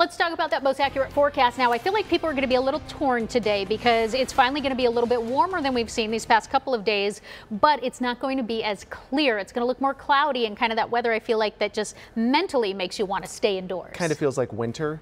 Let's talk about that most accurate forecast now. I feel like people are going to be a little torn today because it's finally going to be a little bit warmer than we've seen these past couple of days, but it's not going to be as clear. It's going to look more cloudy and kind of that weather I feel like that just mentally makes you want to stay indoors. Kind of feels like winter.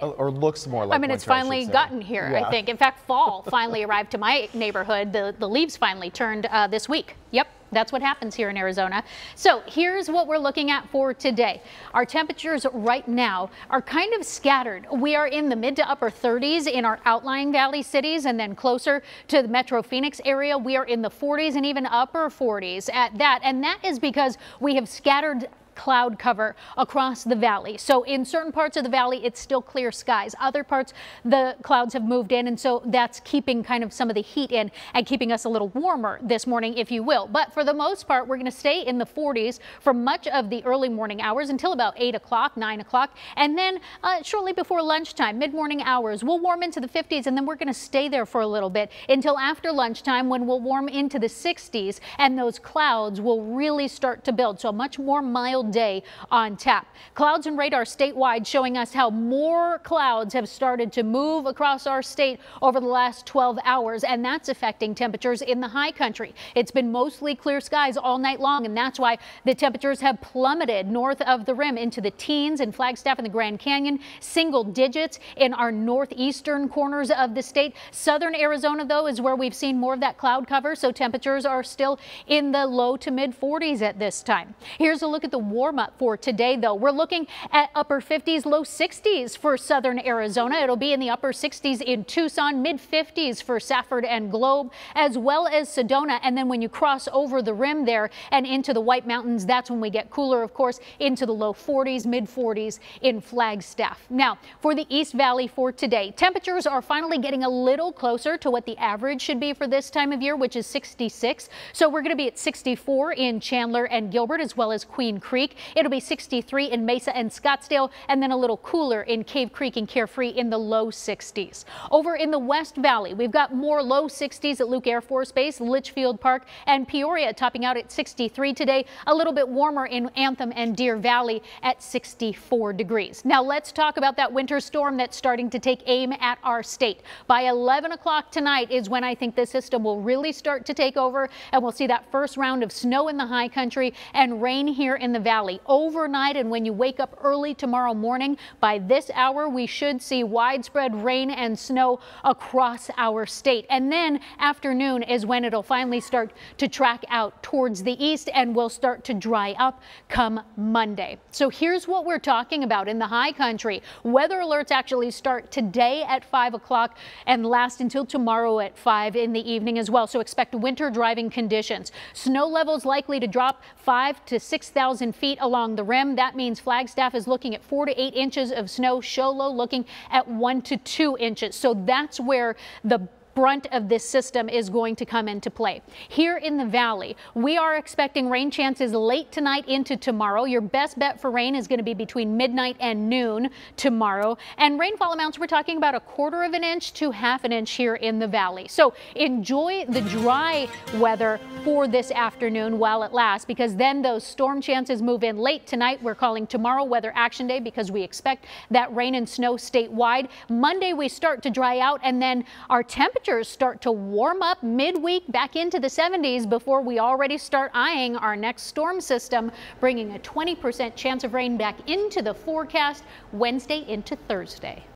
Or looks more like I mean, winter, it's finally gotten here, yeah. I think. In fact, fall finally arrived to my neighborhood. The leaves finally turned this week. Yep, that's what happens here in Arizona. So here's what we're looking at for today. Our temperatures right now are kind of scattered. We are in the mid to upper 30s in our outlying valley cities, and then closer to the Metro Phoenix area, we are in the 40s and even upper 40s at that. And that is because we have scattered cloud cover across the valley. So in certain parts of the valley, it's still clear skies. Other parts, the clouds have moved in, and so that's keeping kind of some of the heat in and keeping us a little warmer this morning, if you will. But for the most part, we're going to stay in the 40s for much of the early morning hours until about 8 o'clock, 9 o'clock. And then shortly before lunchtime, mid-morning hours, we'll warm into the 50s, and then we're going to stay there for a little bit until after lunchtime when we'll warm into the 60s, and those clouds will really start to build. So a much more mild day on tap. Clouds and radar statewide showing us how more clouds have started to move across our state over the last 12 hours, and that's affecting temperatures in the high country. It's been mostly clear skies all night long, and that's why the temperatures have plummeted north of the rim into the teens in Flagstaff and the Grand Canyon, single digits in our northeastern corners of the state. Southern Arizona, though, is where we've seen more of that cloud cover, so temperatures are still in the low to mid 40s at this time. Here's a look at the warm up for today, though. We're looking at upper 50s, low 60s for southern Arizona. It'll be in the upper 60s in Tucson, mid 50s for Safford and Globe, as well as Sedona. And then when you cross over the rim there and into the White Mountains, that's when we get cooler, of course, into the low 40s, mid 40s in Flagstaff. Now, for the East Valley for today, temperatures are finally getting a little closer to what the average should be for this time of year, which is 66. So we're going to be at 64 in Chandler and Gilbert, as well as Queen Creek. It'll be 63 in Mesa and Scottsdale, and then a little cooler in Cave Creek and Carefree in the low 60s. Over in the West Valley, we've got more low 60s at Luke Air Force Base, Litchfield Park, and Peoria topping out at 63 today. A little bit warmer in Anthem and Deer Valley at 64 degrees. Now let's talk about that winter storm that's starting to take aim at our state. By 11 o'clock tonight is when I think the system will really start to take over, and we'll see that first round of snow in the high country and rain here in the valley overnight. And when you wake up early tomorrow morning, by this hour, we should see widespread rain and snow across our state. And then afternoon is when it'll finally start to track out towards the east and will start to dry up come Monday. So here's what we're talking about in the high country. Weather alerts actually start today at 5 o'clock and last until tomorrow at 5 in the evening as well. So expect winter driving conditions. Snow levels likely to drop 5,000 to 6,000 feet along the rim. That means Flagstaff is looking at 4 to 8 inches of snow. Show Low looking at 1 to 2 inches. So that's where the brunt of this system is going to come into play. Here in the valley, we are expecting rain chances late tonight into tomorrow. Your best bet for rain is going to be between midnight and noon tomorrow. And rainfall amounts, we're talking about 1/4 of an inch to 1/2 an inch here in the valley. So enjoy the dry weather for this afternoon while it lasts, because then those storm chances move in late tonight. We're calling tomorrow Weather Action Day because we expect that rain and snow statewide. Monday, we start to dry out, and then our temperatures start to warm up midweek back into the 70s before we already start eyeing our next storm system, bringing a 20% chance of rain back into the forecast Wednesday into Thursday.